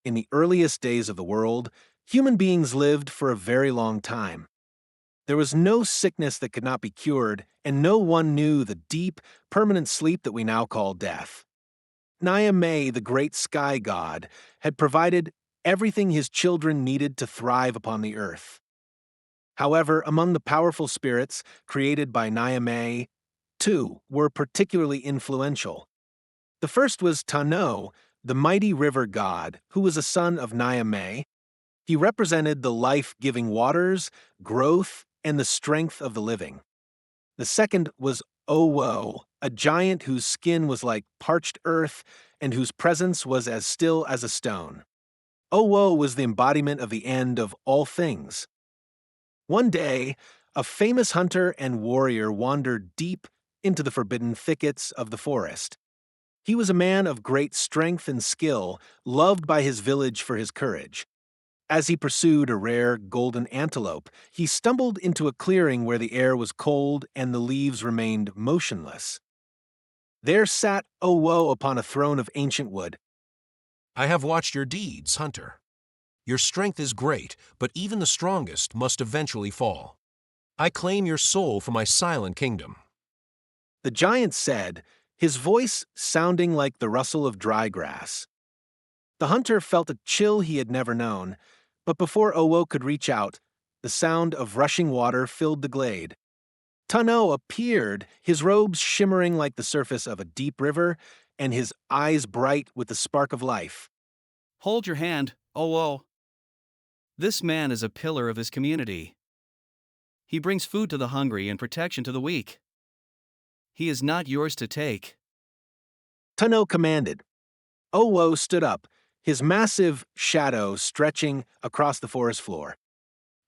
in the earliest days of the world, human beings lived for a very long time. There was no sickness that could not be cured, and no one knew the deep, permanent sleep that we now call death. Niamey, the great sky god, had provided everything his children needed to thrive upon the earth. However, among the powerful spirits created by Niamey, two were particularly influential. The first was Tano, the mighty river god, who was a son of Niamey. He represented the life-giving waters, growth, and the strength of the living. The second was Owo, a giant whose skin was like parched earth and whose presence was as still as a stone. Owo was the embodiment of the end of all things. One day, a famous hunter and warrior wandered deep into the forbidden thickets of the forest. He was a man of great strength and skill, loved by his village for his courage. As he pursued a rare golden antelope, he stumbled into a clearing where the air was cold and the leaves remained motionless. There sat Owo upon a throne of ancient wood. I have watched your deeds, hunter. Your strength is great, but even the strongest must eventually fall. I claim your soul for my silent kingdom. The giant said, his voice sounding like the rustle of dry grass. The hunter felt a chill he had never known, but before Owo could reach out, the sound of rushing water filled the glade. Tano appeared, his robes shimmering like the surface of a deep river, and his eyes bright with the spark of life. Hold your hand, Owo. This man is a pillar of his community. He brings food to the hungry and protection to the weak. He is not yours to take. Tano commanded. Owo stood up, his massive shadow stretching across the forest floor.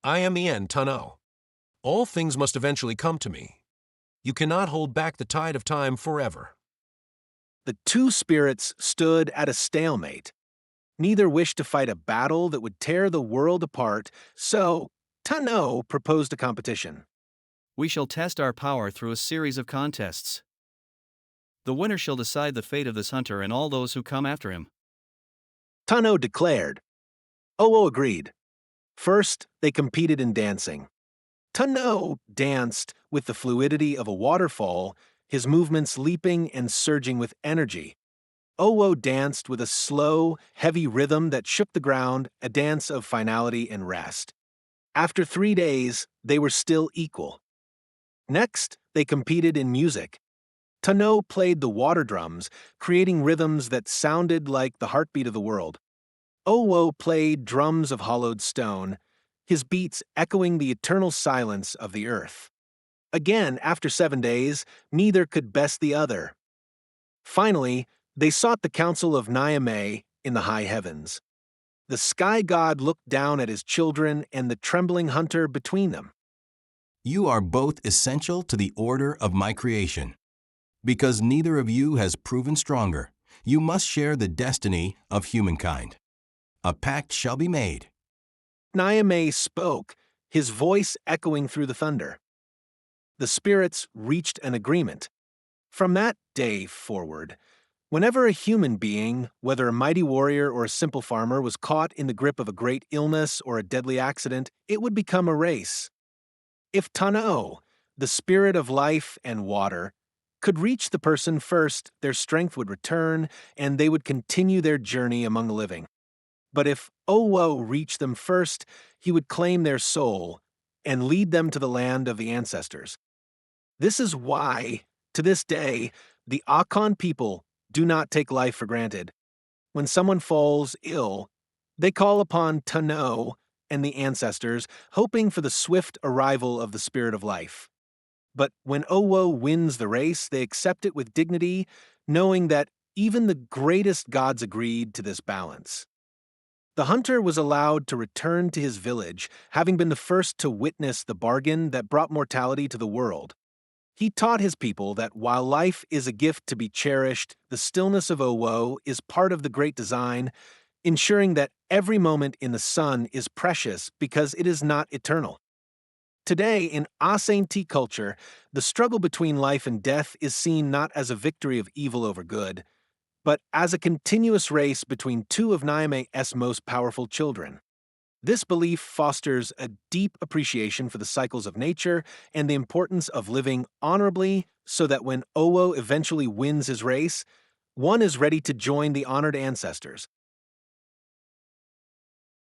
I am the end, Tano. All things must eventually come to me. You cannot hold back the tide of time forever. The two spirits stood at a stalemate. Neither wished to fight a battle that would tear the world apart, so Tano proposed a competition. We shall test our power through a series of contests. The winner shall decide the fate of this hunter and all those who come after him. Tano declared. Owo agreed. First, they competed in dancing. Tano danced with the fluidity of a waterfall, his movements leaping and surging with energy. Owo danced with a slow, heavy rhythm that shook the ground, a dance of finality and rest. After 3 days, they were still equal. Next, they competed in music. Tano played the water drums, creating rhythms that sounded like the heartbeat of the world. Owo played drums of hollowed stone, his beats echoing the eternal silence of the earth. Again, after 7 days, neither could best the other. Finally, they sought the counsel of Niamey in the high heavens. The sky god looked down at his children and the trembling hunter between them. You are both essential to the order of my creation. Because neither of you has proven stronger, you must share the destiny of humankind. A pact shall be made. Niamey spoke, his voice echoing through the thunder. The spirits reached an agreement. From that day forward, whenever a human being, whether a mighty warrior or a simple farmer, was caught in the grip of a great illness or a deadly accident, it would become a race. If Tano, the spirit of life and water, could reach the person first, their strength would return, and they would continue their journey among the living. But if Owo reached them first, he would claim their soul and lead them to the land of the ancestors. This is why, to this day, the Akan people do not take life for granted. When someone falls ill, they call upon Tano and the ancestors, hoping for the swift arrival of the spirit of life. But when Owo wins the race, they accept it with dignity, knowing that even the greatest gods agreed to this balance. The hunter was allowed to return to his village, having been the first to witness the bargain that brought mortality to the world. He taught his people that while life is a gift to be cherished, the stillness of Owo is part of the great design, ensuring that every moment in the sun is precious because it is not eternal. Today, in Ashanti culture, the struggle between life and death is seen not as a victory of evil over good, but as a continuous race between two of Niame's most powerful children. This belief fosters a deep appreciation for the cycles of nature and the importance of living honorably so that when Owo eventually wins his race, one is ready to join the honored ancestors,